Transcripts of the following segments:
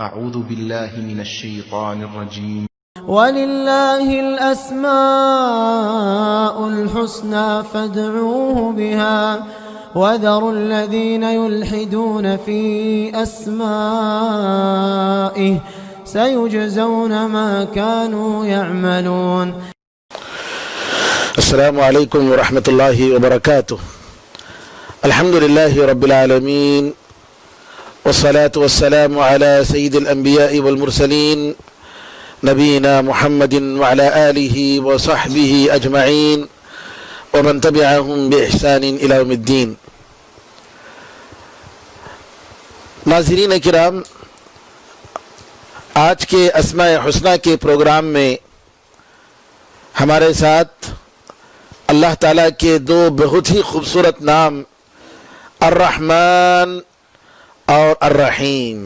أعوذ بالله من الشيطان الرجيم. وَلِلَّهِ الْأَسْمَاءُ الْحُسْنَى فَادْعُوهُ بِهَا وَذَرُوا الَّذِينَ يُلْحِدُونَ فِي أَسْمَائِهِ سَيُجْزَوْنَ مَا كَانُوا يَعْمَلُونَ. السلام علیکم ورحمۃ اللہ وبرکاتہ. الحمد للہ رب العالمین والصلاة والسلام على سید الانبیاء والمرسلین نبینا محمد وعلى آلہ وصحبہ اجمعین ومن تبعهم بإحسان الى یوم الدین. ناظرین کرام، آج کے اسماء حسنہ کے پروگرام میں ہمارے ساتھ اللہ تعالیٰ کے دو بہت ہی خوبصورت نام الرحمن اور الرحیم،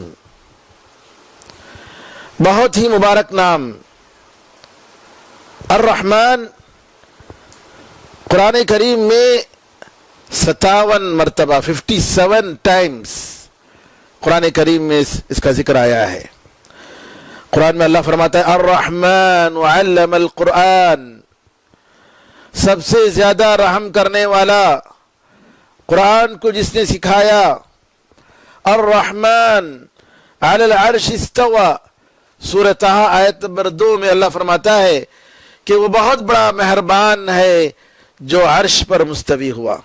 بہت ہی مبارک نام. الرحمن قرآن کریم میں 57 مرتبہ 57 ٹائمز قرآن کریم میں اس کا ذکر آیا ہے. قرآن میں اللہ فرماتا ہے الرحمن علم القرآن، سب سے زیادہ رحم کرنے والا، قرآن کو جس نے سکھایا. الرحمن علی العرش استوى، سورہ طٰہٰ آیت نمبر 2 میں اللہ فرماتا ہے کہ وہ بہت بڑا مہربان ہے جو عرش پر مستوی ہوا.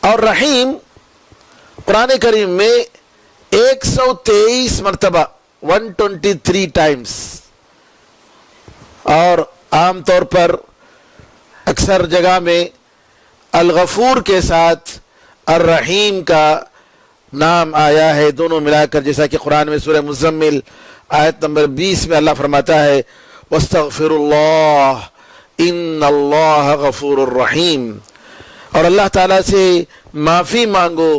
اور رحیم قرآن کریم میں 123 مرتبہ 123 ٹائمز، اور عام طور پر اکثر جگہ میں الغفور کے ساتھ الرحیم کا نام آیا ہے، دونوں ملا کر، جیسا کہ قرآن میں سورہ مزمل آیت نمبر 20 میں اللہ فرماتا ہے وَاسْتَغْفِرُ اللَّهَ إِنَّ اللَّهَ غَفُورٌ رَحِيمٌ، اور اللہ تعالیٰ سے معافی مانگو،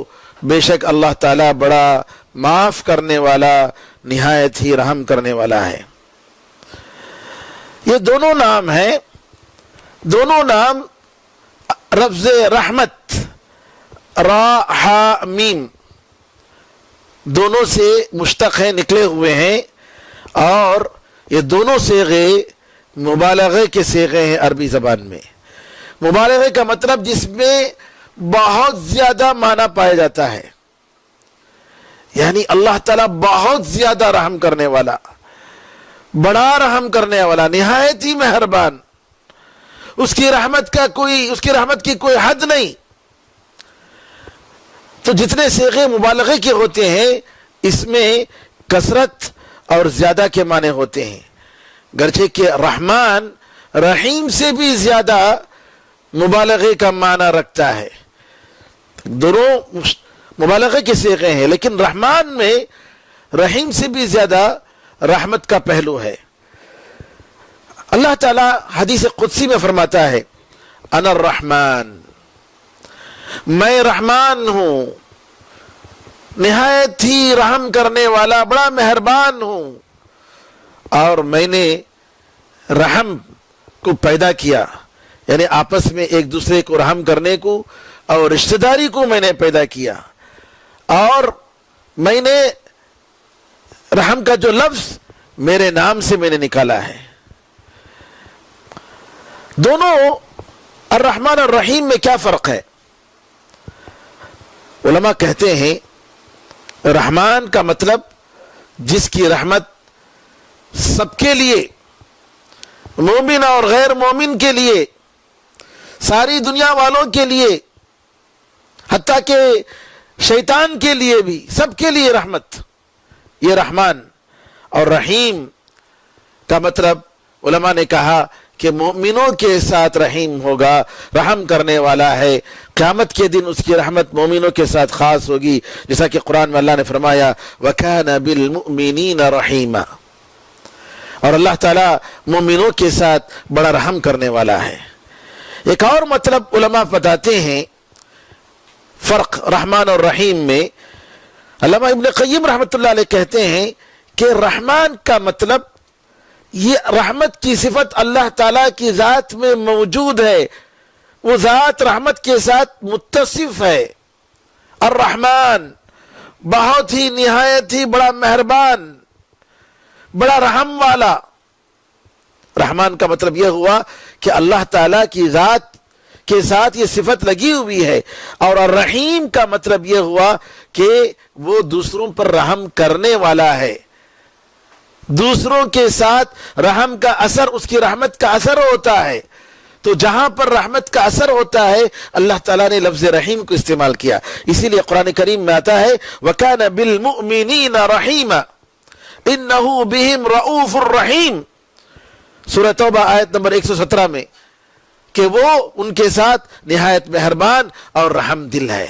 بے شک اللہ تعالیٰ بڑا معاف کرنے والا، نہایت ہی رحم کرنے والا ہے. یہ دونوں نام ہیں، دونوں نام لفظ رحمت را ہا میم دونوں سے مشتق ہیں، نکلے ہوئے ہیں، اور یہ دونوں صیغے مبالغے کے صیغے ہیں عربی زبان میں. مبالغے کا مطلب جس میں بہت زیادہ معنی پایا جاتا ہے، یعنی اللہ تعالیٰ بہت زیادہ رحم کرنے والا، بڑا رحم کرنے والا، نہایت ہی مہربان، اس کی رحمت کی کوئی حد نہیں. تو جتنے صیغے مبالغے کے ہوتے ہیں اس میں کثرت اور زیادہ کے معنی ہوتے ہیں، گرچہ کہ رحمان رحیم سے بھی زیادہ مبالغے کا معنی رکھتا ہے. دونوں مبالغے کے صیغے ہیں، لیکن رحمان میں رحیم سے بھی زیادہ رحمت کا پہلو ہے. اللہ تعالیٰ حدیث قدسی میں فرماتا ہے انا الرحمن، میں رحمان ہوں، نہایت ہی رحم کرنے والا، بڑا مہربان ہوں، اور میں نے رحم کو پیدا کیا، یعنی آپس میں ایک دوسرے کو رحم کرنے کو اور رشتہ داری کو میں نے پیدا کیا، اور میں نے رحم کا جو لفظ میرے نام سے میں نے نکالا ہے. دونوں الرحمن اور الرحیم میں کیا فرق ہے؟ علماء کہتے ہیں رحمان کا مطلب جس کی رحمت سب کے لیے، مومن اور غیر مومن کے لیے، ساری دنیا والوں کے لیے، حتیٰ کہ شیطان کے لیے بھی، سب کے لیے رحمت، یہ رحمان. اور رحیم کا مطلب علماء نے کہا کہ مومنوں کے ساتھ رحیم ہوگا، رحم کرنے والا ہے، قیامت کے دن اس کی رحمت مومنوں کے ساتھ خاص ہوگی، جیسا کہ قرآن میں اللہ نے فرمایا وَكَانَ بِالْمُؤْمِنِينَ رَحِيمًا، اور اللہ تعالیٰ مومنوں کے ساتھ بڑا رحم کرنے والا ہے. ایک اور مطلب علماء بتاتے ہیں فرق رحمان اور رحیم میں. علامہ ابن قیم رحمۃ اللہ علیہ کہتے ہیں کہ رحمان کا مطلب یہ رحمت کی صفت اللہ تعالیٰ کی ذات میں موجود ہے، وہ ذات رحمت کے ساتھ متصف ہے. الرحمن بہت ہی نہایت ہی بڑا مہربان، بڑا رحم والا۔ رحمان کا مطلب یہ ہوا کہ اللہ تعالیٰ کی ذات کے ساتھ یہ صفت لگی ہوئی ہے، اور الرحیم کا مطلب یہ ہوا کہ وہ دوسروں پر رحم کرنے والا ہے، دوسروں کے ساتھ رحم کا اثر اس کی رحمت کا اثر ہوتا ہے۔ تو جہاں پر رحمت کا اثر ہوتا ہے اللہ تعالیٰ نے لفظ رحیم کو استعمال کیا، اسی لیے قرآن کریم میں آتا ہے وَكَانَ بِالْمُؤْمِنِينَ رَحِيمًا إِنَّهُ بِهِمْ رَؤُوفٌ الرَّحِيمٌ، سورہ توبہ آیت نمبر 117 میں، کہ وہ ان کے ساتھ نہایت مہربان اور رحم دل ہے۔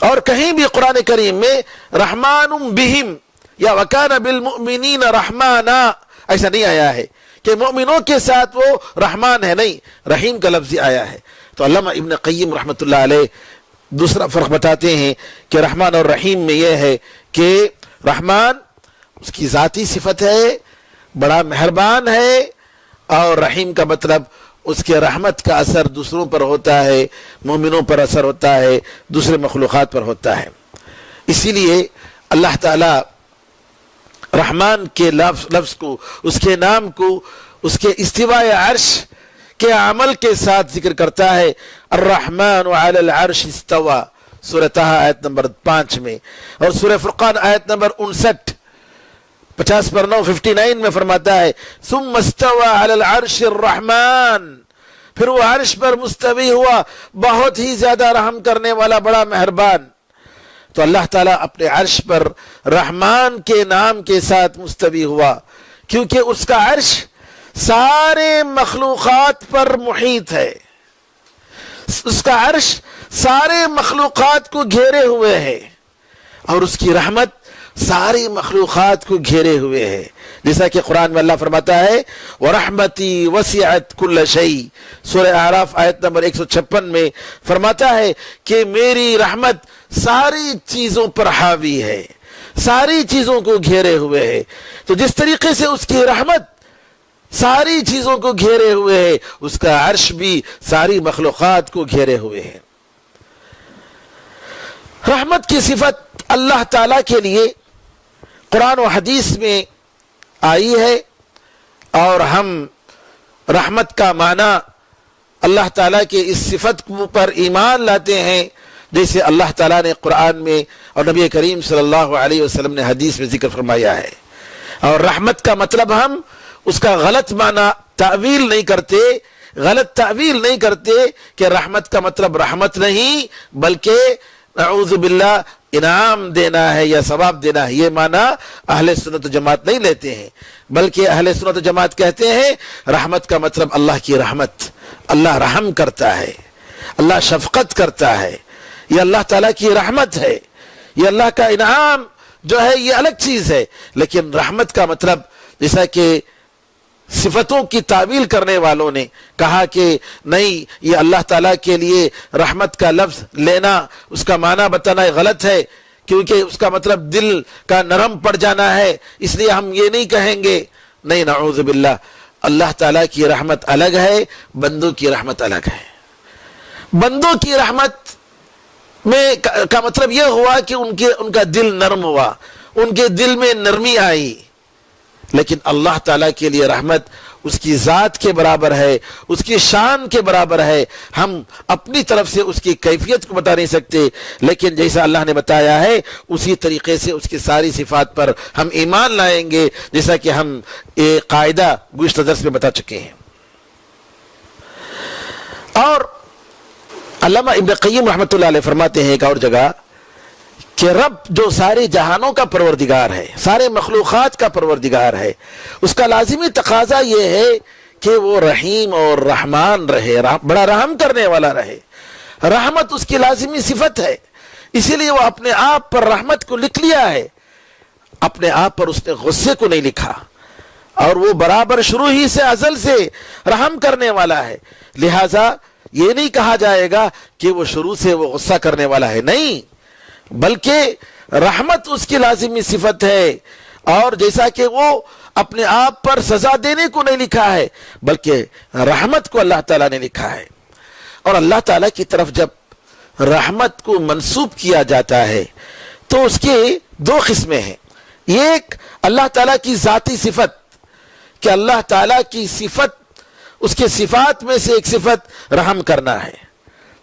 اور کہیں بھی قرآن کریم میں رحمان بہم یا وکان بالمؤمنین رحمانا ایسا نہیں آیا ہے کہ مومنوں کے ساتھ وہ رحمان ہے، نہیں، رحیم کا لفظ آیا ہے۔ تو علامہ ابن قیم رحمۃ اللہ علیہ دوسرا فرق بتاتے ہیں کہ رحمان اور رحیم میں یہ ہے کہ رحمان اس کی ذاتی صفت ہے، بڑا مہربان ہے، اور رحیم کا مطلب اس کے رحمت کا اثر دوسروں پر ہوتا ہے، مومنوں پر اثر ہوتا ہے، دوسرے مخلوقات پر ہوتا ہے۔ اسی لیے اللہ تعالی رحمان کے لفظ کو، اس کے نام کو، اس کے استواء عرش کے عمل کے ساتھ ذکر کرتا ہے۔ الرحمن علی العرش استوى، سورہ طٰہٰ آیت نمبر 5 میں، اور سورہ فرقان آیت نمبر 59 50/9 میں فرماتا ہے ثم استوى علی العرش الرحمن، پھر وہ عرش پر مستوی ہوا، بہت ہی زیادہ رحم کرنے والا، بڑا مہربان۔ تو اللہ تعالیٰ اپنے عرش پر رحمان کے نام کے ساتھ مستوی ہوا، کیونکہ اس کا عرش سارے مخلوقات پر محیط ہے، اس کا عرش سارے مخلوقات کو گھیرے ہوئے ہے، اور اس کی رحمت ساری مخلوقات کو گھیرے ہوئے ہے۔ جیسا کہ قرآن میں اللہ فرماتا ہے وَرَحْمَتِي وَسِعَتْ كُلَّ شَيْءٍ، سورہ اعراف آیت نمبر 156 میں فرماتا ہے کہ میری رحمت ساری چیزوں پر حاوی ہے، ساری چیزوں کو گھیرے ہوئے ہے۔ تو جس طریقے سے اس کی رحمت ساری چیزوں کو گھیرے ہوئے ہے، اس کا عرش بھی ساری مخلوقات کو گھیرے ہوئے ہے۔ رحمت کی صفت اللہ تعالیٰ کے لیے قرآن و حدیث میں آئی ہے، اور ہم رحمت کا معنی اللہ تعالیٰ کے اس صفت پر ایمان لاتے ہیں، جیسے اللہ تعالیٰ نے قرآن میں اور نبی کریم صلی اللہ علیہ وسلم نے حدیث میں ذکر فرمایا ہے۔ اور رحمت کا مطلب ہم اس کا غلط معنی تعویل نہیں کرتے، غلط تعویل نہیں کرتے کہ رحمت کا مطلب رحمت نہیں بلکہ نعوذ باللہ انعام دینا ہے یا ثواب دینا ہے، یہ معنی اہل سنت و جماعت نہیں لیتے ہیں، بلکہ اہل سنت و جماعت کہتے ہیں رحمت کا مطلب اللہ کی رحمت، اللہ رحم کرتا ہے، اللہ شفقت کرتا ہے، یہ اللہ تعالیٰ کی رحمت ہے، یہ اللہ کا انعام جو ہے یہ الگ چیز ہے۔ لیکن رحمت کا مطلب جیسا کہ صفتوں کی تعویل کرنے والوں نے کہا کہ نہیں، یہ اللہ تعالیٰ کے لیے رحمت کا لفظ لینا، اس کا معنی بتانا غلط ہے، کیونکہ اس کا مطلب دل کا نرم پڑ جانا ہے، اس لیے ہم یہ نہیں کہیں گے۔ نہیں، نعوذ باللہ، اللہ تعالیٰ کی رحمت الگ ہے، بندوں کی رحمت الگ ہے۔ بندوں کی رحمت میں کا مطلب یہ ہوا کہ ان کا دل نرم ہوا، ان کے دل میں نرمی آئی، لیکن اللہ تعالیٰ کے لیے رحمت اس کی ذات کے برابر ہے، اس کی شان کے برابر ہے۔ ہم اپنی طرف سے اس کی کیفیت کو بتا نہیں سکتے، لیکن جیسا اللہ نے بتایا ہے اسی طریقے سے اس کی ساری صفات پر ہم ایمان لائیں گے، جیسا کہ ہم ایک قاعدہ گزشتہ درس میں بتا چکے ہیں۔ اور علامہ ابن قیم رحمۃ اللہ علیہ فرماتے ہیں ایک اور جگہ کہ رب جو سارے جہانوں کا پروردگار ہے، سارے مخلوقات کا پروردگار ہے، اس کا لازمی تقاضا یہ ہے کہ وہ رحیم اور رحمان رہے، بڑا رحم کرنے والا رہے۔ رحمت اس کی لازمی صفت ہے، اسی لیے وہ اپنے آپ پر رحمت کو لکھ لیا ہے، اپنے آپ پر اس نے غصے کو نہیں لکھا، اور وہ برابر شروع ہی سے ازل سے رحم کرنے والا ہے۔ لہذا یہ نہیں کہا جائے گا کہ وہ شروع سے وہ غصہ کرنے والا ہے، نہیں، بلکہ رحمت اس کی لازمی صفت ہے، اور جیسا کہ وہ اپنے آپ پر سزا دینے کو نہیں لکھا ہے بلکہ رحمت کو اللہ تعالیٰ نے لکھا ہے۔ اور اللہ تعالیٰ کی طرف جب رحمت کو منسوب کیا جاتا ہے تو اس کے دو قسمیں ہیں. ایک اللہ تعالیٰ کی ذاتی صفت کہ اللہ تعالیٰ کی صفت، اس کے صفات میں سے ایک صفت رحم کرنا ہے.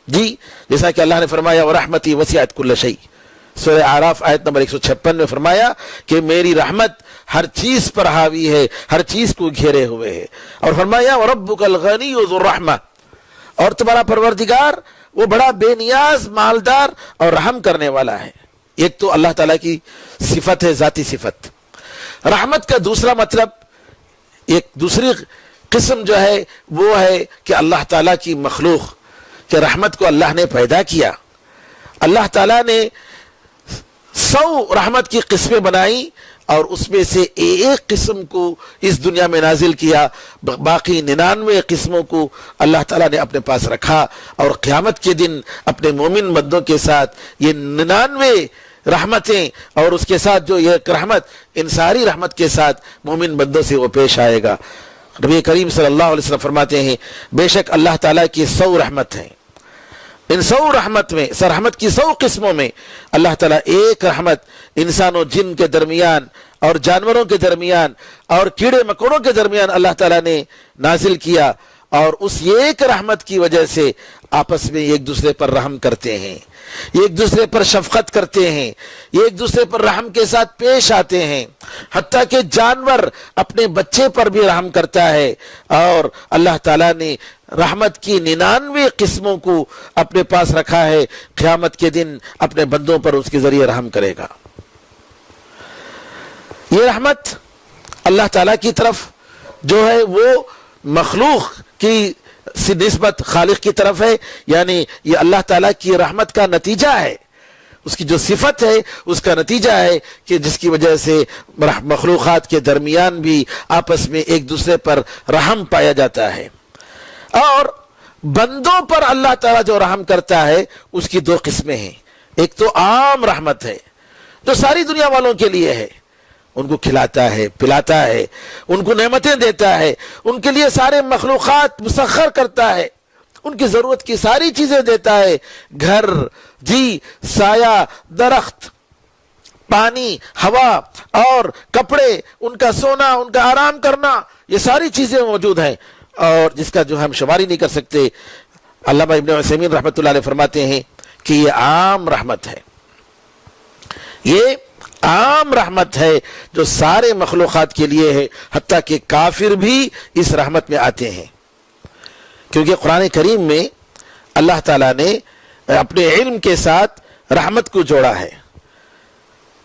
جی جیسا کہ اللہ نے فرمایا وَرَحْمَتِي وَسِعَتْ كُلَّ شَيْءٍ، سورہ اعراف آیت نمبر 156 میں فرمایا کہ میری رحمت ہر چیز پر حاوی ہے، ہر چیز کو گھیرے ہوئے ہے. اور فرمایا وَرَبُّكَ الْغَنِيُّ ذُو الرَّحْمَةِ، اور تمہارا پروردگار وہ بڑا بے نیاز، مالدار اور رحم کرنے والا ہے. ایک تو اللہ تعالیٰ کی صفت ہے، ذاتی صفت. رحمت کا دوسرا مطلب، ایک دوسری قسم جو ہے وہ ہے کہ اللہ تعالیٰ کی مخلوق، کہ رحمت کو اللہ نے پیدا کیا. اللہ تعالیٰ نے 100 رحمت کی قسمیں بنائی اور اس میں سے ایک قسم کو اس دنیا میں نازل کیا، باقی 99 قسموں کو اللہ تعالیٰ نے اپنے پاس رکھا. اور قیامت کے دن اپنے مومن بندوں کے ساتھ یہ 99 رحمتیں اور اس کے ساتھ جو ایک رحمت، ان ساری رحمت کے ساتھ مومن بندوں سے وہ پیش آئے گا. نبی کریم صلی اللہ علیہ وسلم فرماتے ہیں بے شک اللہ تعالیٰ کی 100 رحمت ہیں. ان 100 رحمت میں، رحمت کی 100 قسموں میں اللہ تعالیٰ ایک رحمت انسان و جن کے درمیان اور جانوروں کے درمیان اور کیڑے مکوڑوں کے درمیان اللہ تعالیٰ نے نازل کیا. اور اس ایک رحمت کی وجہ سے آپس میں ایک دوسرے پر رحم کرتے ہیں، ایک دوسرے پر شفقت کرتے ہیں، ایک دوسرے پر رحم کے ساتھ پیش آتے ہیں. حتیٰ کہ جانور اپنے بچے پر بھی رحم کرتا ہے. اور اللہ تعالیٰ نے رحمت کی 99 قسموں کو اپنے پاس رکھا ہے، قیامت کے دن اپنے بندوں پر اس کے ذریعے رحم کرے گا. یہ رحمت اللہ تعالیٰ کی طرف جو ہے وہ مخلوق کی نسبت خالق کی طرف ہے، یعنی یہ اللہ تعالیٰ کی رحمت کا نتیجہ ہے. اس کی جو صفت ہے اس کا نتیجہ ہے کہ جس کی وجہ سے مخلوقات کے درمیان بھی آپس میں ایک دوسرے پر رحم پایا جاتا ہے. اور بندوں پر اللہ تعالیٰ جو رحم کرتا ہے اس کی 2 قسمیں ہیں. ایک تو عام رحمت ہے جو ساری دنیا والوں کے لیے ہے، ان کو کھلاتا ہے، پلاتا ہے، ان کو نعمتیں دیتا ہے، ان کے لیے سارے مخلوقات مسخر کرتا ہے، ان کی ضرورت کی ساری چیزیں دیتا ہے، گھر، جی، سایہ، درخت، پانی، ہوا اور کپڑے، ان کا سونا، ان کا آرام کرنا، یہ ساری چیزیں موجود ہیں اور جس کا جو ہم شماری نہیں کر سکتے. علامہ ابن عثیمین رحمۃ اللہ علیہ فرماتے ہیں کہ یہ عام رحمت ہے، یہ عام رحمت ہے جو سارے مخلوقات کے لیے ہے، حتیٰ کہ کافر بھی اس رحمت میں آتے ہیں. کیونکہ قرآن کریم میں اللہ تعالیٰ نے اپنے علم کے ساتھ رحمت کو جوڑا ہے.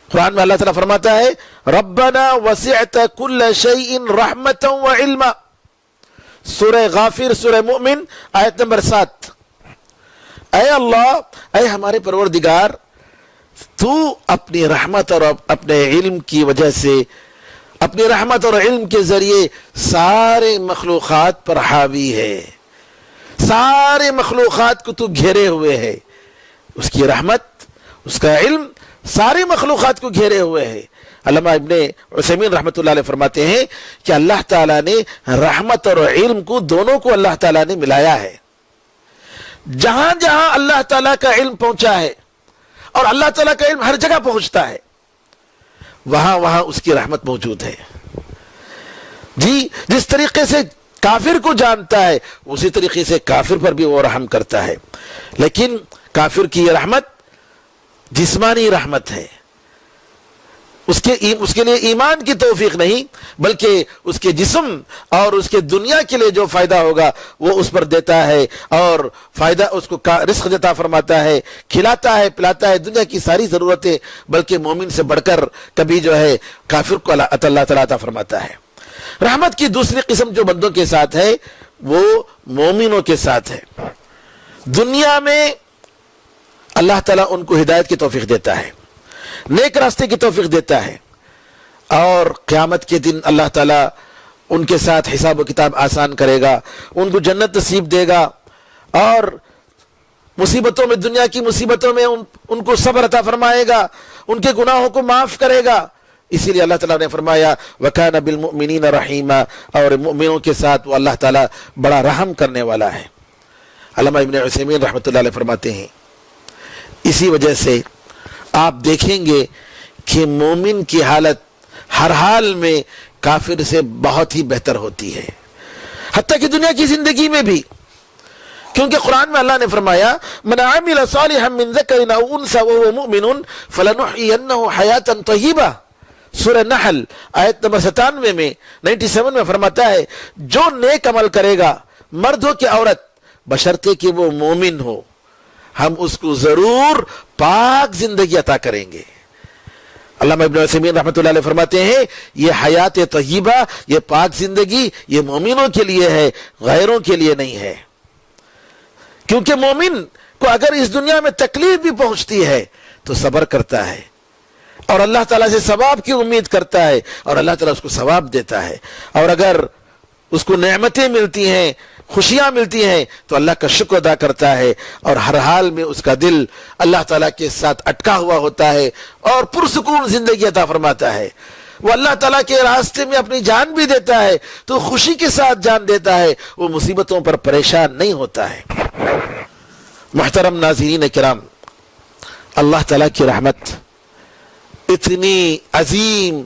قرآن میں اللہ تعالیٰ فرماتا ہے ربنا وسعت کل شیء رحمتا وعلما، سورہ غافر، سورہ مومن، آیت نمبر 7. اے اللہ، اے ہمارے پروردگار، تو اپنی رحمت اور اپنے علم کی وجہ سے، اپنی رحمت اور علم کے ذریعے سارے مخلوقات پر حاوی ہے، سارے مخلوقات کو تو گھیرے ہوئے ہے. اس کی رحمت، اس کا علم سارے مخلوقات کو گھیرے ہوئے ہے. علامہ ابن عثیمین رحمۃ اللہ علیہ فرماتے ہیں کہ اللہ تعالیٰ نے رحمت اور علم کو دونوں کو اللہ تعالیٰ نے ملایا ہے. جہاں جہاں اللہ تعالیٰ کا علم پہنچا ہے اور اللہ تعالیٰ کا علم ہر جگہ پہنچتا ہے، وہاں وہاں اس کی رحمت موجود ہے. جی، جس طریقے سے کافر کو جانتا ہے اسی طریقے سے کافر پر بھی وہ رحم کرتا ہے. لیکن کافر کی یہ رحمت جسمانی رحمت ہے، اس کے لیے ایمان کی توفیق نہیں، بلکہ اس کے جسم اور اس کے دنیا کے لیے جو فائدہ ہوگا وہ اس پر دیتا ہے، اور فائدہ اس کو رزق عطا فرماتا ہے، کھلاتا ہے، پلاتا ہے، دنیا کی ساری ضرورتیں، بلکہ مومن سے بڑھ کر کبھی جو ہے کافر کو اللہ تعالیٰ عطا فرماتا ہے. رحمت کی دوسری قسم جو بندوں کے ساتھ ہے وہ مومنوں کے ساتھ ہے. دنیا میں اللہ تعالیٰ ان کو ہدایت کی توفیق دیتا ہے، نیک راستے کی توفیق دیتا ہے، اور قیامت کے دن اللہ تعالیٰ ان کے ساتھ حساب و کتاب آسان کرے گا، ان کو جنت نصیب دے گا، اور مصیبتوں میں، دنیا کی مصیبتوں میں ان کو صبر عطا فرمائے گا، ان کے گناہوں کو معاف کرے گا. اسی لیے اللہ تعالیٰ نے فرمایا وَكَانَ بِالْمُؤْمِنِينَ رَحِيمًا، اور مومنوں کے ساتھ وہ اللہ تعالیٰ بڑا رحم کرنے والا ہے. علامہ ابن عثیمین رحمۃ اللہ علیہ فرماتے ہیں اسی وجہ سے آپ دیکھیں گے کہ مومن کی حالت ہر حال میں کافر سے بہت ہی بہتر ہوتی ہے، حتیٰ کہ دنیا کی زندگی میں بھی، کیونکہ قرآن میں اللہ نے فرمایا من عمل صالحا من ذکر او انثى وهو مؤمن فلنحيينه حیاتا طیبہ، سورہ نحل آیت نمبر 97 میں فرماتا ہے جو نیک عمل کرے گا مرد ہو کہ عورت، بشرطے کہ وہ مومن ہو، ہم اس کو ضرور پاک زندگی عطا کریں گے۔ علامہ ابن عثیمین رحمۃ اللہ علیہ فرماتے ہیں یہ حیات طیبہ، یہ پاک زندگی، یہ مومنوں کے لیے ہے، غیروں کے لیے نہیں ہے، کیونکہ مومن کو اگر اس دنیا میں تکلیف بھی پہنچتی ہے تو صبر کرتا ہے اور اللہ تعالیٰ سے ثواب کی امید کرتا ہے اور اللہ تعالیٰ اس کو ثواب دیتا ہے، اور اگر اس کو نعمتیں ملتی ہیں، خوشیاں ملتی ہیں تو اللہ کا شکر ادا کرتا ہے، اور ہر حال میں اس کا دل اللہ تعالیٰ کے ساتھ اٹکا ہوا ہوتا ہے اور پرسکون زندگی عطا فرماتا ہے۔ وہ اللہ تعالیٰ کے راستے میں اپنی جان بھی دیتا ہے تو خوشی کے ساتھ جان دیتا ہے، وہ مصیبتوں پر پریشان نہیں ہوتا ہے۔ محترم ناظرین کرام، اللہ تعالیٰ کی رحمت اتنی عظیم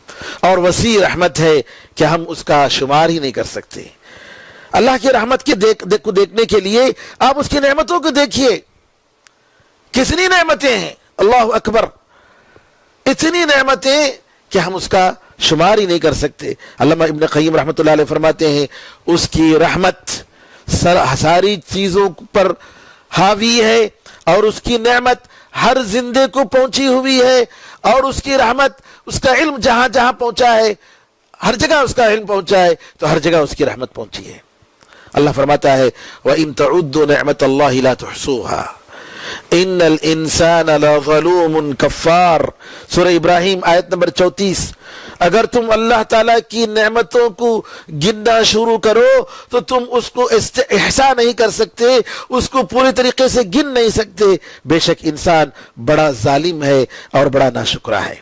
اور وسیع رحمت ہے کہ ہم اس کا شمار ہی نہیں کر سکتے۔ اللہ کی رحمت کی کو دیکھنے کے لیے آپ اس کی نعمتوں کو دیکھیے، کتنی نعمتیں ہیں، اللہ اکبر، اتنی نعمتیں کہ ہم اس کا شمار ہی نہیں کر سکتے۔ علامہ ابن قیم رحمۃ اللہ علیہ فرماتے ہیں اس کی رحمت ساری چیزوں پر حاوی ہے، اور اس کی نعمت ہر زندے کو پہنچی ہوئی ہے، اور اس کی رحمت، اس کا علم جہاں جہاں پہنچا ہے، ہر جگہ اس کا علم پہنچا ہے تو ہر جگہ اس کی رحمت پہنچی ہے۔ اللہ فرماتا ہے وَإِن تَعُدُّوا نِعْمَةَ اللَّهِ لَا تُحْصُوهَا إِنَّ الْإِنسَانَ لَظَلُومٌ كَفَّارٌ، سورہ ابراہیم آیت نمبر 34۔ اگر تم اللہ تعالیٰ کی نعمتوں کو گننا شروع کرو تو تم اس کو احصاء نہیں کر سکتے، اس کو پورے طریقے سے گن نہیں سکتے، بے شک انسان بڑا ظالم ہے اور بڑا ناشکرا ہے۔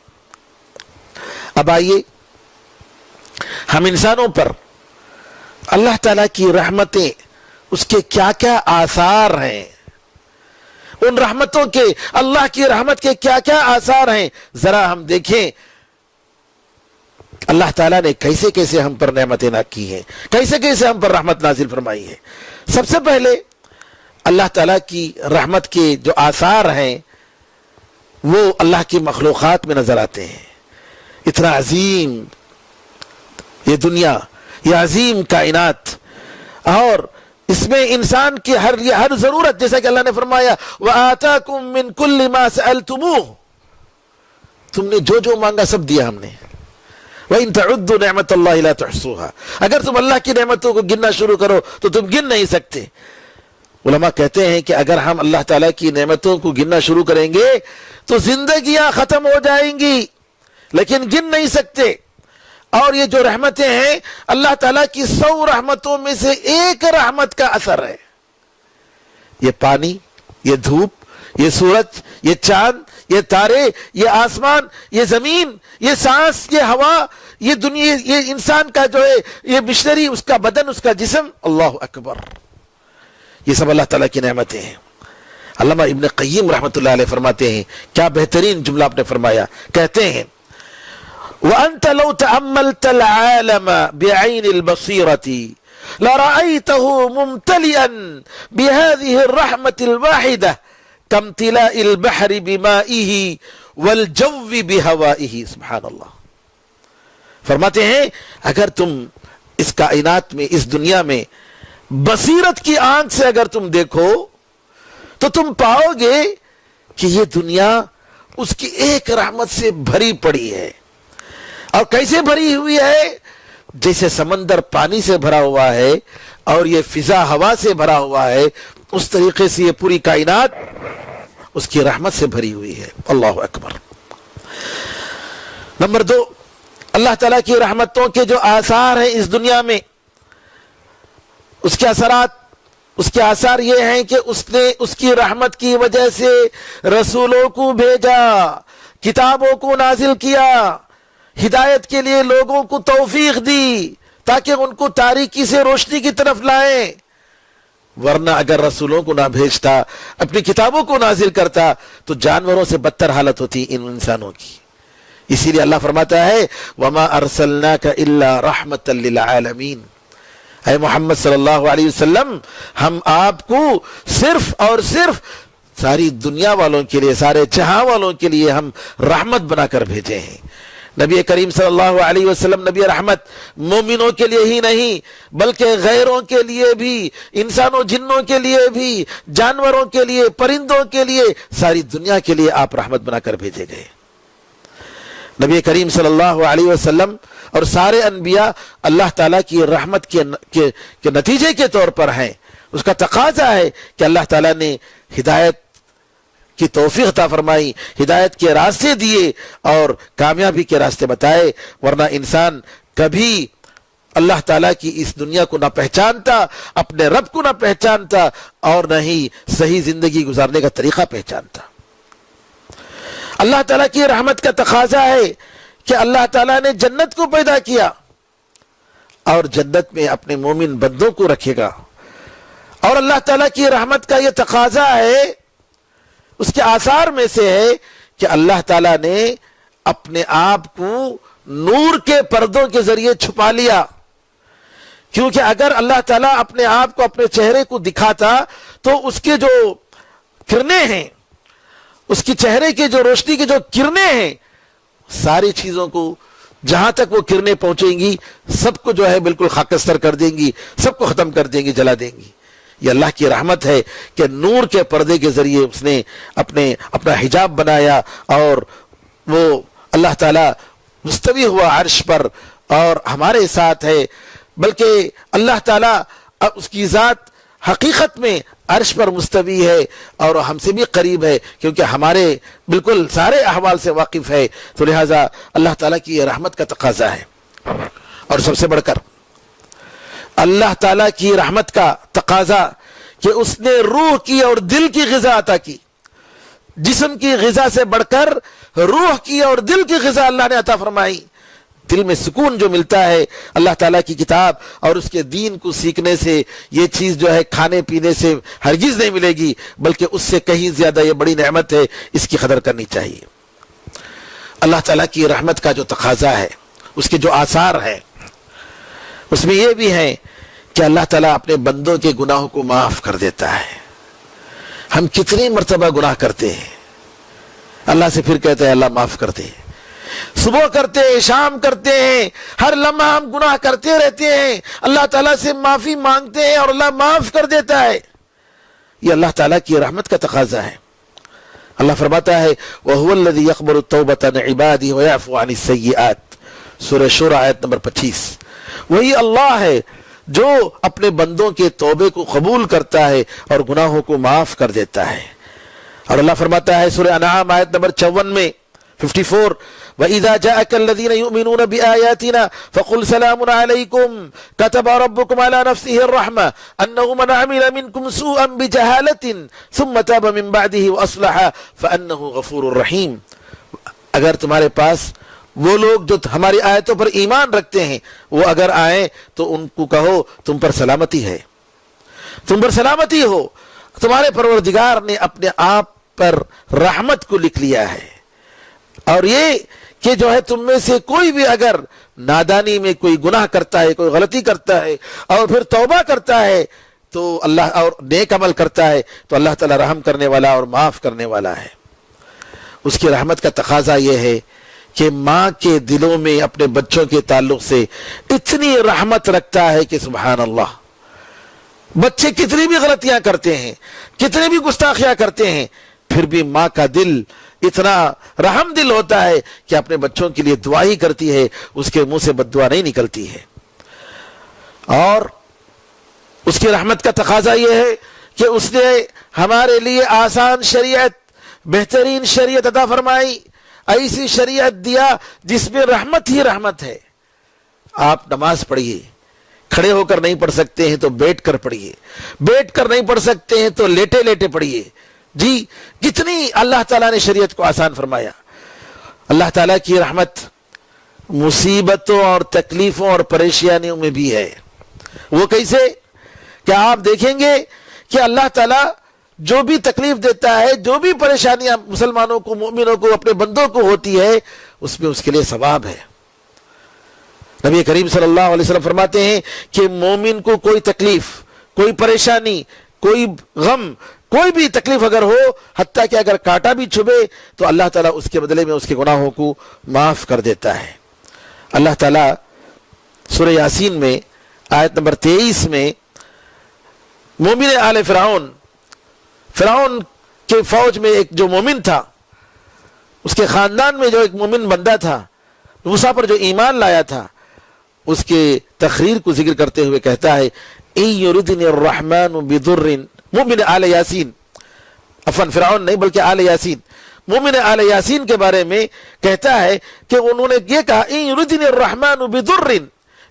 اب آئیے ہم انسانوں پر اللہ تعالیٰ کی رحمتیں، اس کے کیا کیا آثار ہیں، ان رحمتوں کے، اللہ کی رحمت کے کیا کیا آثار ہیں، ذرا ہم دیکھیں اللہ تعالیٰ نے کیسے کیسے ہم پر نعمتیں کی ہیں، کیسے کیسے ہم پر رحمت نازل فرمائی ہے۔ سب سے پہلے اللہ تعالیٰ کی رحمت کے جو آثار ہیں وہ اللہ کی مخلوقات میں نظر آتے ہیں۔ اتنا عظیم یہ دنیا، یہ عظیم کائنات، اور اس میں انسان کی ہر ضرورت، جیسا کہ اللہ نے فرمایا وَآتَاكُم مِّن كُلِّ مَا سَأَلْتُمُوهُ، تم نے جو جو مانگا سب دیا ہم نے۔ وَإِن تَعُدُّوا نِعْمَةَ اللَّهِ لَا تُحْصُوهَا، اگر تم اللہ کی نعمتوں کو گننا شروع کرو تو تم گن نہیں سکتے۔ علماء کہتے ہیں کہ اگر ہم اللہ تعالیٰ کی نعمتوں کو گننا شروع کریں گے تو زندگیاں ختم ہو جائیں گی، لیکن گن نہیں سکتے۔ اور یہ جو رحمتیں ہیں اللہ تعالیٰ کی 100 رحمتوں میں سے ایک رحمت کا اثر ہے۔ یہ پانی، یہ دھوپ، یہ سورج، یہ چاند، یہ تارے، یہ آسمان، یہ زمین، یہ سانس، یہ ہوا، یہ دنیا، یہ انسان کا جو ہے یہ مشنری، اس کا بدن، اس کا جسم، اللہ اکبر، یہ سب اللہ تعالیٰ کی نعمتیں ہیں۔ علامہ ابن قیم رحمۃ اللہ علیہ فرماتے ہیں، کیا بہترین جملہ آپ نے فرمایا، کہتے ہیں وَأَنْتَ لَوْ تَأَمَّلْتَ الْعَالَمَ بِعَيْنِ الْبَصِيرَةِ لَرَأَيْتَهُ مُمْتَلِئًا بِهَذِهِ الرَّحْمَةِ الْوَاحِدَةِ كَامْتِلَاءِ الْبَحْرِ بِمَائِهِ وَالْجَوِّ بِهَوَائِهِ۔ سبحان اللہ، فرماتے ہیں اگر تم اس کائنات میں، اس دنیا میں بصیرت کی آنکھ سے اگر تم دیکھو تو تم پاؤ گے کہ یہ دنیا اس کی ایک رحمت سے بھری پڑی ہے، اور کیسے بھری ہوئی ہے، جیسے سمندر پانی سے بھرا ہوا ہے اور یہ فضا ہوا سے بھرا ہوا ہے، اس طریقے سے یہ پوری کائنات اس کی رحمت سے بھری ہوئی ہے۔ اللہ اکبر۔ نمبر 2، اللہ تعالیٰ کی رحمتوں کے جو آثار ہیں اس دنیا میں، اس کے اثرات، اس کے آثار یہ ہیں کہ اس نے اس کی رحمت کی وجہ سے رسولوں کو بھیجا، کتابوں کو نازل کیا، ہدایت کے لیے لوگوں کو توفیق دی تاکہ ان کو تاریکی سے روشنی کی طرف لائیں۔ ورنہ اگر رسولوں کو نہ بھیجتا، اپنی کتابوں کو نازل کرتا، تو جانوروں سے بدتر حالت ہوتی ان انسانوں کی۔ اسی لیے اللہ فرماتا ہے وَمَا أَرْسَلْنَاكَ إِلَّا رَحْمَةً لِّلْعَالَمِينَ، اے محمد صلی اللہ علیہ وسلم، ہم آپ کو صرف اور صرف ساری دنیا والوں کے لیے، سارے جہاں والوں کے لیے ہم رحمت بنا کر بھیجے ہیں۔ نبی کریم صلی اللہ علیہ وسلم نبی رحمت مومنوں کے لیے ہی نہیں بلکہ غیروں کے لیے بھی، انسانوں جنوں کے لیے بھی، جانوروں کے لیے، پرندوں کے لیے، ساری دنیا کے لیے آپ رحمت بنا کر بھیجے گئے۔ نبی کریم صلی اللہ علیہ وسلم اور سارے انبیاء اللہ تعالیٰ کی رحمت کے نتیجے کے طور پر ہیں۔ اس کا تقاضا ہے کہ اللہ تعالیٰ نے ہدایت کی توفیق عطا فرمائی، ہدایت کے راستے دیے اور کامیابی کے راستے بتائے، ورنہ انسان کبھی اللہ تعالیٰ کی اس دنیا کو نہ پہچانتا، اپنے رب کو نہ پہچانتا، اور نہ ہی صحیح زندگی گزارنے کا طریقہ پہچانتا۔ اللہ تعالیٰ کی رحمت کا تقاضا ہے کہ اللہ تعالیٰ نے جنت کو پیدا کیا اور جنت میں اپنے مومن بندوں کو رکھے گا، اور اللہ تعالیٰ کی رحمت کا یہ تقاضا ہے، اس کے آثار میں سے ہے کہ اللہ تعالیٰ نے اپنے آپ کو نور کے پردوں کے ذریعے چھپا لیا، کیونکہ اگر اللہ تعالیٰ اپنے آپ کو، اپنے چہرے کو دکھاتا تو اس کے جو کرنیں ہیں، اس کی چہرے کے جو روشنی کی جو کرنیں ہیں، ساری چیزوں کو جہاں تک وہ کرنیں پہنچیں گی سب کو جو ہے بالکل خاکستر کر دیں گی، سب کو ختم کر دیں گی، جلا دیں گی۔ یہ اللہ کی رحمت ہے کہ نور کے پردے کے ذریعے اس نے اپنا حجاب بنایا، اور وہ اللہ تعالیٰ مستوی ہوا عرش پر اور ہمارے ساتھ ہے، بلکہ اللہ تعالیٰ اس کی ذات حقیقت میں عرش پر مستوی ہے اور ہم سے بھی قریب ہے، کیونکہ ہمارے بالکل سارے احوال سے واقف ہے، تو لہٰذا اللہ تعالیٰ کی یہ رحمت کا تقاضا ہے۔ اور سب سے بڑھ کر اللہ تعالیٰ کی رحمت کا تقاضا کہ اس نے روح کی اور دل کی غذا عطا کی۔ جسم کی غذا سے بڑھ کر روح کی اور دل کی غذا اللہ نے عطا فرمائی۔ دل میں سکون جو ملتا ہے اللہ تعالیٰ کی کتاب اور اس کے دین کو سیکھنے سے، یہ چیز جو ہے کھانے پینے سے ہرگز نہیں ملے گی، بلکہ اس سے کہیں زیادہ یہ بڑی نعمت ہے، اس کی قدر کرنی چاہیے۔ اللہ تعالیٰ کی رحمت کا جو تقاضا ہے، اس کے جو آثار ہیں، اس میں یہ بھی ہے کہ اللہ تعالیٰ اپنے بندوں کے گناہوں کو معاف کر دیتا ہے۔ ہم کتنی مرتبہ گناہ کرتے ہیں، اللہ سے پھر کہتے ہیں اللہ معاف کر دے۔ صبح کرتے ہیں، شام کرتے ہیں، ہر لمحہ ہم گناہ کرتے رہتے ہیں، اللہ تعالیٰ سے معافی مانگتے ہیں اور اللہ معاف کر دیتا ہے۔ یہ اللہ تعالیٰ کی رحمت کا تقاضا ہے۔ اللہ فرماتا ہے وَهُوَ الَّذِي يَقْبَلُ التَّوْبَةَ عَنْ عِبَادِهِ وَيَعْفُو عَنِ السَّيِّئَاتِ، سورہ شورى آیت نمبر 25۔ وہی اللہ ہے جو اپنے بندوں کے توبے کو قبول کرتا ہے اور گناہوں کو معاف کر دیتا ہے۔ اور اللہ فرماتا ہے سورہ انعام آیت نمبر 54 میں 54، وَإِذَا جَاءَكَ الَّذِينَ يُؤْمِنُونَ بِآيَاتِنَا فَقُلْ سَلَامٌ عَلَيْكُمْ كَتَبَ رَبُّكُمْ عَلَى نَفْسِهِ الرَّحْمَةَ أَنَّهُ مَنْ عَمِلَ مِنْكُمْ سُوءًا بِجَهَالَةٍ ثُمَّ تَابَ مِنْ بَعْدِهِ وَأَصْلَحَ فَأَنَّهُ غَفُورٌ رَحِيمٌ۔ اگر تمہارے پاس وہ لوگ جو ہماری آیتوں پر ایمان رکھتے ہیں وہ اگر آئیں تو ان کو کہو تم پر سلامتی ہے، تم پر سلامتی ہو، تمہارے پروردگار نے اپنے آپ پر رحمت کو لکھ لیا ہے، اور یہ کہ جو ہے تم میں سے کوئی بھی اگر نادانی میں کوئی گناہ کرتا ہے، کوئی غلطی کرتا ہے اور پھر توبہ کرتا ہے تو اللہ اور نیک عمل کرتا ہے تو اللہ تعالیٰ رحم کرنے والا اور معاف کرنے والا ہے۔ اس کی رحمت کا تقاضا یہ ہے کہ ماں کے دلوں میں اپنے بچوں کے تعلق سے اتنی رحمت رکھتا ہے کہ سبحان اللہ، بچے کتنی بھی غلطیاں کرتے ہیں، کتنی بھی گستاخیاں کرتے ہیں، پھر بھی ماں کا دل اتنا رحم دل ہوتا ہے کہ اپنے بچوں کے لیے دعا ہی کرتی ہے، اس کے منہ سے بد دعا نہیں نکلتی ہے۔ اور اس کی رحمت کا تقاضا یہ ہے کہ اس نے ہمارے لیے آسان شریعت، بہترین شریعت عطا فرمائی، ایسی شریعت دیا جس میں رحمت ہی رحمت ہے۔ آپ نماز پڑھیے، کھڑے ہو کر نہیں پڑھ سکتے ہیں تو بیٹھ کر پڑھیے، بیٹھ کر نہیں پڑھ سکتے ہیں تو لیٹے لیٹے پڑھیے۔ جی کتنی اللہ تعالیٰ نے شریعت کو آسان فرمایا۔ اللہ تعالیٰ کی رحمت مصیبتوں اور تکلیفوں اور پریشانیوں میں بھی ہے۔ وہ کیسے کہ آپ دیکھیں گے کہ اللہ تعالیٰ جو بھی تکلیف دیتا ہے، جو بھی پریشانیاں مسلمانوں کو، مومنوں کو، اپنے بندوں کو ہوتی ہے، اس میں اس کے لیے ثواب ہے۔ نبی کریم صلی اللہ علیہ وسلم فرماتے ہیں کہ مومن کو کوئی تکلیف، کوئی پریشانی، کوئی غم، کوئی بھی تکلیف اگر ہو، حتیٰ کہ اگر کانٹا بھی چھبے، تو اللہ تعالیٰ اس کے بدلے میں اس کے گناہوں کو معاف کر دیتا ہے۔ اللہ تعالیٰ سورہ یاسین میں آیت نمبر 23 میں مومن آل فرعون کے فوج میں ایک جو مومن تھا، اس کے خاندان میں جو ایک مومن بندہ تھا، موسیٰ پر جو ایمان لایا تھا، اس کے تقریر کو ذکر کرتے ہوئے کہتا ہے اِن یردنی الرحمن بضر، مومن آل یاسین، عفواً فرعون نہیں بلکہ آل یاسین، مومن آل یاسین کے بارے میں کہتا ہے کہ انہوں نے یہ کہا اِن یردنی الرحمن بضر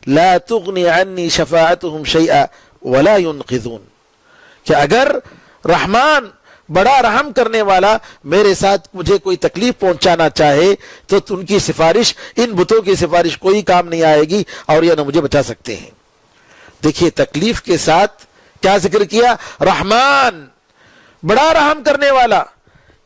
لا تغنی عنی شفاعتهم شیئا ولا ينقذون، کہ اگر رحمان بڑا رحم کرنے والا میرے ساتھ مجھے کوئی تکلیف پہنچانا چاہے تو ان کی سفارش، ان بتوں کی سفارش کوئی کام نہیں آئے گی اور یہ نہ مجھے بچا سکتے ہیں۔ دیکھیے تکلیف کے ساتھ کیا ذکر کیا، رحمان، بڑا رحم کرنے والا۔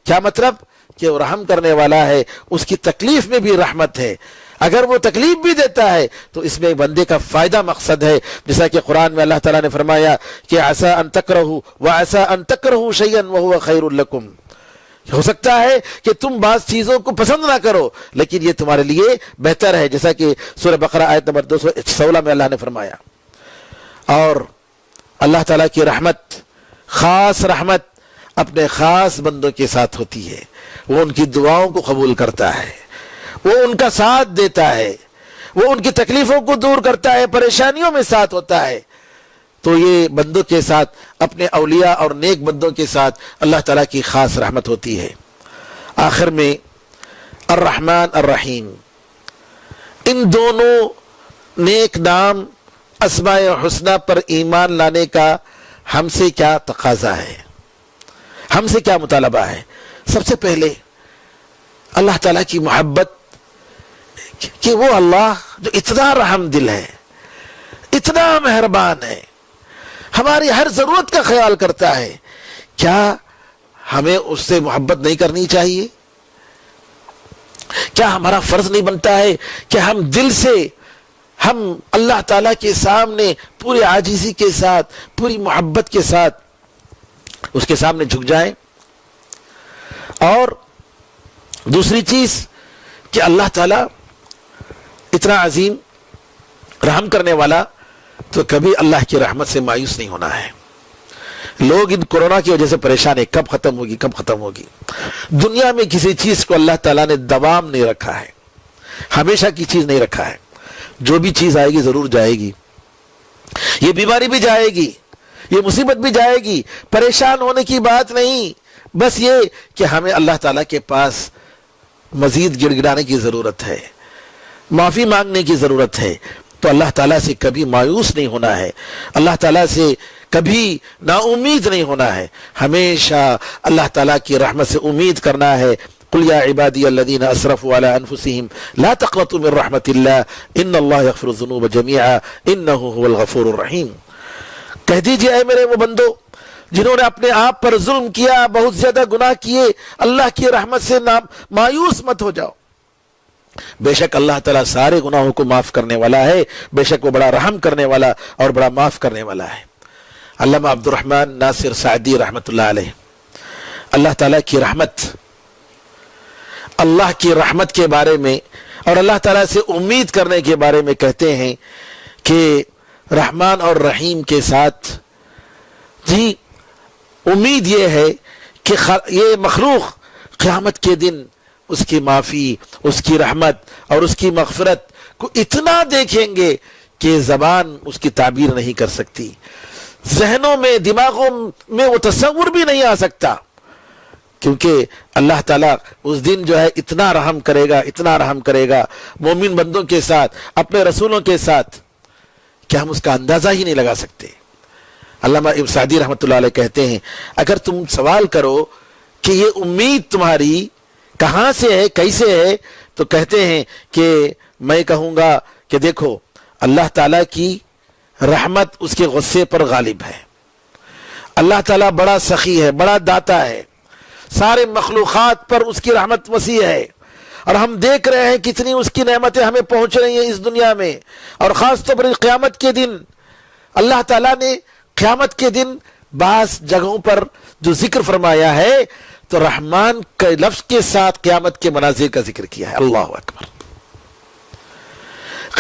کیا مطلب؟ کہ وہ رحم کرنے والا ہے، اس کی تکلیف میں بھی رحمت ہے، اگر وہ تکلیف بھی دیتا ہے تو اس میں بندے کا فائدہ مقصد ہے، جیسا کہ قرآن میں اللہ تعالیٰ نے فرمایا کہ عسى ان تکرہوا وعسى ان تکرہوا شیئا وہو خیر لکم، ہو سکتا ہے کہ تم بعض چیزوں کو پسند نہ کرو لیکن یہ تمہارے لیے بہتر ہے، جیسا کہ سورہ بقرہ آیت نمبر 216 میں اللہ نے فرمایا۔ اور اللہ تعالیٰ کی رحمت، خاص رحمت اپنے خاص بندوں کے ساتھ ہوتی ہے، وہ ان کی دعاؤں کو قبول کرتا ہے، وہ ان کا ساتھ دیتا ہے، وہ ان کی تکلیفوں کو دور کرتا ہے، پریشانیوں میں ساتھ ہوتا ہے۔ تو یہ بندوں کے ساتھ، اپنے اولیاء اور نیک بندوں کے ساتھ اللہ تعالیٰ کی خاص رحمت ہوتی ہے۔ آخر میں الرحمن الرحیم، ان دونوں نیک نام اسماء حسنہ پر ایمان لانے کا ہم سے کیا تقاضا ہے، ہم سے کیا مطالبہ ہے؟ سب سے پہلے اللہ تعالیٰ کی محبت، کہ وہ اللہ جو اتنا رحم دل ہے، اتنا مہربان ہے، ہماری ہر ضرورت کا خیال کرتا ہے، کیا ہمیں اس سے محبت نہیں کرنی چاہیے؟ کیا ہمارا فرض نہیں بنتا ہے کہ ہم دل سے، ہم اللہ تعالیٰ کے سامنے پوری عاجزی کے ساتھ، پوری محبت کے ساتھ اس کے سامنے جھک جائیں؟ اور دوسری چیز کہ اللہ تعالیٰ اتنا عظیم رحم کرنے والا، تو کبھی اللہ کی رحمت سے مایوس نہیں ہونا ہے۔ لوگ ان کورونا کی وجہ سے پریشان ہیں، کب ختم ہوگی، کب ختم ہوگی۔ دنیا میں کسی چیز کو اللہ تعالیٰ نے دوام نہیں رکھا ہے، ہمیشہ کی چیز نہیں رکھا ہے، جو بھی چیز آئے گی ضرور جائے گی، یہ بیماری بھی جائے گی، یہ مصیبت بھی جائے گی، پریشان ہونے کی بات نہیں، بس یہ کہ ہمیں اللہ تعالیٰ کے پاس مزید گڑ گڑانے کی ضرورت ہے، معافی مانگنے کی ضرورت ہے۔ تو اللہ تعالیٰ سے کبھی مایوس نہیں ہونا ہے، اللہ تعالیٰ سے کبھی نا امید نہیں ہونا ہے، ہمیشہ اللہ تعالیٰ کی رحمت سے امید کرنا ہے۔ قل یا عبادی الذین اسرفوا علی انفسہم لا تقنطوا من رحمت اللہ ان اللہ یغفر الذنوب جميعا انہ هو الغفور الرحیم، کہہ دیجئے اے میرے وہ بندو جنہوں نے اپنے آپ پر ظلم کیا، بہت زیادہ گناہ کیے، اللہ کی رحمت سے مایوس مت ہو جاؤ، بے شک اللہ تعالیٰ سارے گناہوں کو معاف کرنے والا ہے، بے شک وہ بڑا رحم کرنے والا اور بڑا معاف کرنے والا ہے۔ علامہ عبد الرحمن ناصر سعدی رحمۃ اللہ علیہ اللہ تعالیٰ کی رحمت، اللہ کی رحمت کے بارے میں اور اللہ تعالیٰ سے امید کرنے کے بارے میں کہتے ہیں کہ رحمان اور رحیم کے ساتھ جی امید یہ ہے کہ یہ مخلوق قیامت کے دن اس کی معافی، اس کی رحمت اور اس کی مغفرت کو اتنا دیکھیں گے کہ زبان اس کی تعبیر نہیں کر سکتی، ذہنوں میں، دماغوں میں وہ تصور بھی نہیں آ سکتا، کیونکہ اللہ تعالیٰ اس دن جو ہے اتنا رحم کرے گا، اتنا رحم کرے گا مومن بندوں کے ساتھ، اپنے رسولوں کے ساتھ، کہ ہم اس کا اندازہ ہی نہیں لگا سکتے۔ علامہ ابن سعدی رحمۃ اللہ علیہ کہتے ہیں اگر تم سوال کرو کہ یہ امید تمہاری کہاں سے ہے، کیسے ہے، تو کہتے ہیں کہ میں کہوں گا کہ دیکھو اللہ تعالیٰ کی رحمت اس کے غصے پر غالب ہے، اللہ تعالیٰ بڑا سخی ہے، بڑا داتا ہے، سارے مخلوقات پر اس کی رحمت وسیع ہے، اور ہم دیکھ رہے ہیں کتنی اس کی نعمتیں ہمیں پہنچ رہی ہیں اس دنیا میں. اور خاص طور پر قیامت کے دن اللہ تعالیٰ نے قیامت کے دن بعض جگہوں پر جو ذکر فرمایا ہے تو رحمان کے لفظ کے ساتھ قیامت کے مناظر کا ذکر کیا ہے. اللہ اکبر.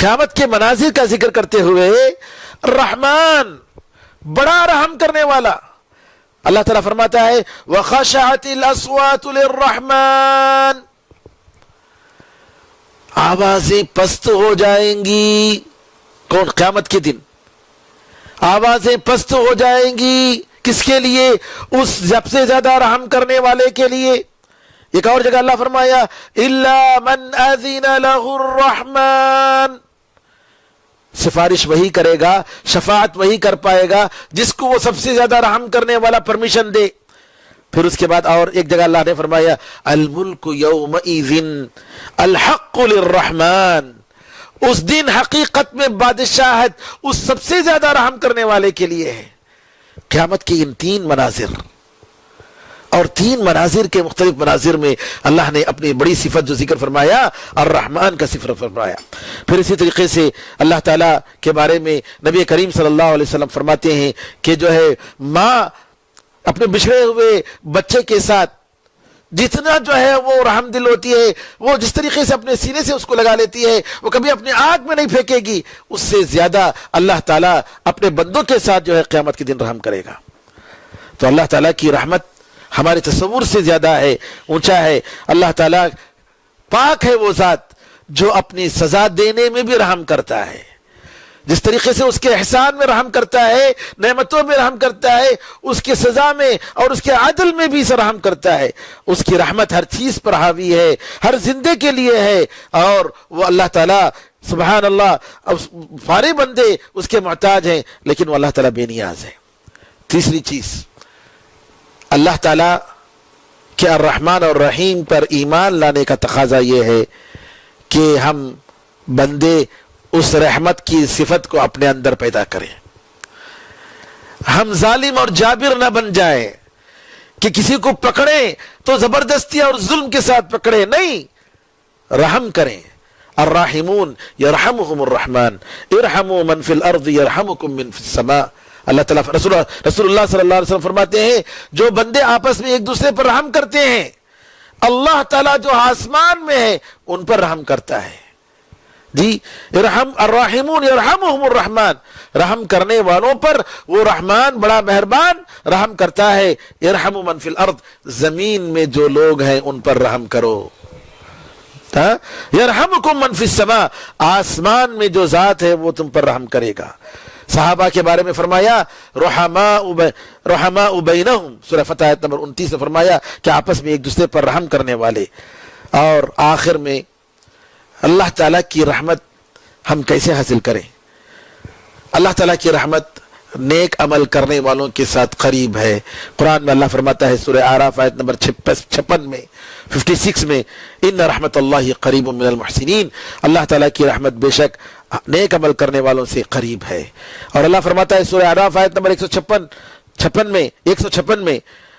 قیامت کے مناظر کا ذکر کرتے ہوئے رحمان بڑا رحم کرنے والا. اللہ تعالیٰ فرماتا ہے وَخَشَعَتِ الْأَصْوَاتُ لِلرَّحْمَانِ، آوازیں پست ہو جائیں گی. کون؟ قیامت کے دن آوازیں پست ہو جائیں گی. کس کے لیے؟ اس سب سے زیادہ رحم کرنے والے کے لیے. ایک اور جگہ اللہ فرمایا إِلَّا مَنْ أَذِنَ لَهُ الرَّحْمَنُ، سفارش وہی کرے گا، شفاعت وہی کر پائے گا جس کو وہ سب سے زیادہ رحم کرنے والا پرمیشن دے. پھر اس کے بعد اور ایک جگہ اللہ نے فرمایا الملک یومئذ الحق للرحمن، اس دن حقیقت میں بادشاہت اس سب سے زیادہ رحم کرنے والے کے لیے ہے. قیامت کے ان تین مناظر، اور تین مناظر کے مختلف مناظر میں اللہ نے اپنی بڑی صفت جو ذکر فرمایا الرحمن کا صفت فرمایا. پھر اسی طریقے سے اللہ تعالیٰ کے بارے میں نبی کریم صلی اللہ علیہ وسلم فرماتے ہیں کہ جو ہے ماں اپنے بچھڑے ہوئے بچے کے ساتھ جتنا جو ہے وہ رحم دل ہوتی ہے، وہ جس طریقے سے اپنے سینے سے اس کو لگا لیتی ہے، وہ کبھی اپنے آنکھ میں نہیں پھینکے گی، اس سے زیادہ اللہ تعالیٰ اپنے بندوں کے ساتھ جو ہے قیامت کے دن رحم کرے گا. تو اللہ تعالیٰ کی رحمت ہمارے تصور سے زیادہ ہے، اونچا ہے. اللہ تعالیٰ پاک ہے وہ ذات جو اپنی سزا دینے میں بھی رحم کرتا ہے. جس طریقے سے اس کے احسان میں رحم کرتا ہے، نعمتوں میں رحم کرتا ہے، اس کے سزا میں اور اس کے عدل میں بھی رحم کرتا ہے. اس کی رحمت ہر چیز پر حاوی ہے، ہر زندے کے لیے ہے، اور وہ اللہ تعالیٰ سبحان اللہ سارے بندے اس کے محتاج ہیں لیکن وہ اللہ تعالیٰ بے نیاز ہے. تیسری چیز، اللہ تعالیٰ کے الرحمن اور رحیم پر ایمان لانے کا تقاضا یہ ہے کہ ہم بندے اس رحمت کی صفت کو اپنے اندر پیدا کریں. ہم ظالم اور جابر نہ بن جائیں کہ کسی کو پکڑیں تو زبردستی اور ظلم کے ساتھ پکڑیں، نہیں، رحم کریں. الراحمون یرحمہم الرحمن ارحموا من فی الارض یرحمکم من فی السماء. اللہ تعالیٰ رسول اللہ صلی اللہ علیہ وسلم فرماتے ہیں جو بندے آپس میں ایک دوسرے پر رحم کرتے ہیں اللہ تعالیٰ جو آسمان میں ہے ان پر رحم کرتا ہے. جی الراحمون یرحمہم الرحمن، رحم کرنے والوں پر وہ رحمان بڑا مہربان رحم کرتا ہے. ارحموا من فی الارض، زمین میں جو لوگ ہیں ان پر رحم کرو. یرحمکم من فی السماء، آسمان میں جو ذات ہے وہ تم پر رحم کرے گا. صحابہ کے بارے میں فرمایا رحماء بینہم، سورہ فتح آیت نمبر 29 میں فرمایا کہ آپس میں ایک دوسرے پر رحم کرنے والے. اور آخر میں اللہ تعالیٰ کی رحمت ہم کیسے حاصل کریں؟ اللہ تعالیٰ کی رحمت نیک عمل کرنے والوں کے ساتھ قریب ہے. قرآن میں اللہ فرماتا ہے سورہ اعراف آیت نمبر 56 میں 56 میں ان رحمت اللہ قریب من المحسنین، اللہ تعالیٰ کی رحمت بے شک نیک عمل کرنے والوں سے قریب ہے. اور اللہ فرماتا ہے سورہ اعراف آیت نمبر 156 میں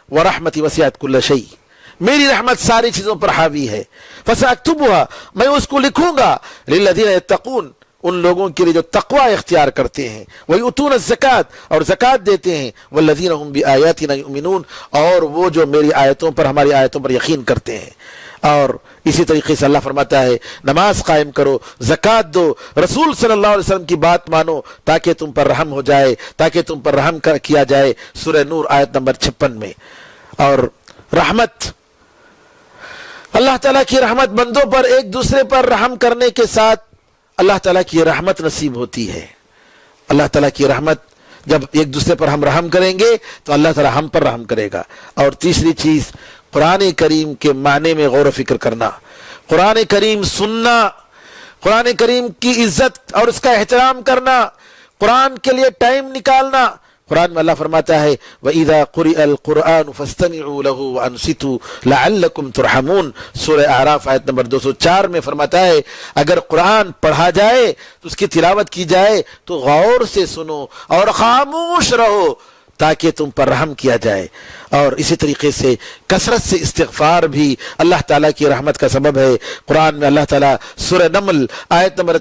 وَرَحْمَتِ وَسِعَتْ كُلَّ شَيْءٍ، میری رحمت ساری چیزوں پر حاوی ہے. فَسَأَكْتُبُهَا، میں اس کو لکھوں گا لِلَّذِينَ يَتَّقُونَ، ان لوگوں کے لیے جو تقوی اختیار کرتے ہیں، وَيُؤْتُونَ الزَّكَاةَ، اور زکوٰۃ دیتے ہیں، وَالَّذِينَ هُمْ بِآيَاتِنَا يُؤْمِنُونَ، اور وہ جو میری آیتوں پر ہماری آیتوں پر یقین کرتے ہیں. اور اسی طریقے سے اللہ فرماتا ہے نماز قائم کرو، زکوٰۃ دو، رسول صلی اللہ علیہ وسلم کی بات مانو تاکہ تم پر رحم ہو جائے، تاکہ تم پر رحم کیا جائے. سورہ نور آیت نمبر 56 میں. اور رحمت، اللہ تعالیٰ کی رحمت بندوں پر ایک دوسرے پر رحم کرنے کے ساتھ اللہ تعالیٰ کی رحمت نصیب ہوتی ہے. اللہ تعالیٰ کی رحمت جب ایک دوسرے پر ہم رحم کریں گے تو اللہ تعالیٰ ہم پر رحم کرے گا. اور تیسری چیز، قرآن کریم کے معنی میں غور و فکر کرنا، قرآن کریم سننا، قرآن کریم کی عزت اور اس کا احترام کرنا، قرآن کے لیے ٹائم نکالنا. قرآن میں اللہ فرماتا ہے وَإِذَا قُرِئَ الْقُرْآنُ فَاسْتَمِعُوا لَهُ وَأَنصِتُوا لَعَلَّكُمْ تُرْحَمُونَ. سورہ اعراف آیت نمبر 204 میں فرماتا ہے اگر قرآن پڑھا جائے تو اس کی تلاوت کی جائے تو غور سے سنو اور خاموش رہو تاکہ تم پر رحم کیا جائے. اور اسی طریقے سے کثرت سے استغفار بھی اللہ تعالیٰ کی رحمت کا سبب ہے. قرآن میں اللہ تعالیٰ سورہ نمل آیت نمبر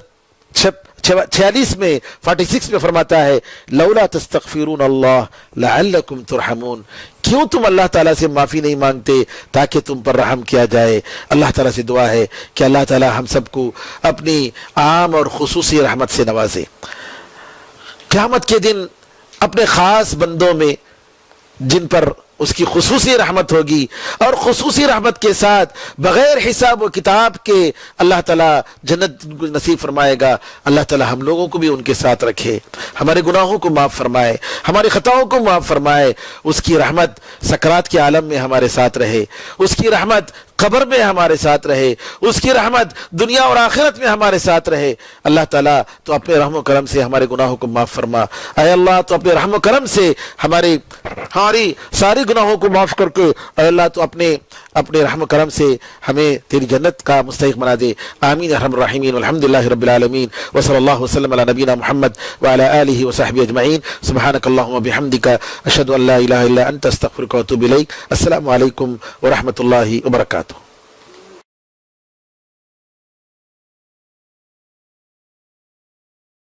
46 میں 46 میں فرماتا ہے لولا تستغفرون اللہ لعلکم ترحمون. کیوں تم اللہ تعالیٰ سے معافی نہیں مانگتے تاکہ تم پر رحم کیا جائے. اللہ تعالیٰ سے دعا ہے کہ اللہ تعالیٰ ہم سب کو اپنی عام اور خصوصی رحمت سے نوازے. قیامت کے دن اپنے خاص بندوں میں جن پر اس کی خصوصی رحمت ہوگی اور خصوصی رحمت کے ساتھ بغیر حساب و کتاب کے اللہ تعالیٰ جنت نصیب فرمائے گا. اللہ تعالیٰ ہم لوگوں کو بھی ان کے ساتھ رکھے, ہمارے گناہوں کو معاف فرمائے, ہماری خطاؤں کو معاف فرمائے. اس کی رحمت سکرات کے عالم میں ہمارے ساتھ رہے, اس کی رحمت قبر میں ہمارے ساتھ رہے, اس کی رحمت دنیا اور آخرت میں ہمارے ساتھ رہے. اللہ تعالیٰ تو اپنے رحم و کرم سے ہمارے گناہوں کو معاف فرما. اے اللہ تو اپنے رحم و کرم سے ہماری ساری گناہوں کو معاف کر کے اے اللہ تو اپنے رحم و کرم سے ہمیں تیری جنت کا مستحق بنا دے. آمین ارحم الراحمین والحمدللہ رب العالمین وصلی اللہ وسلم علی نبینا محمد وعلی آلہ وصحبہ اجمعین. سبحانک اللہم وبحمدک اشہد ان لا الہ الا انت استغفرک واتوب الیک. السلام علیکم ورحمۃ اللہ وبرکاتہ.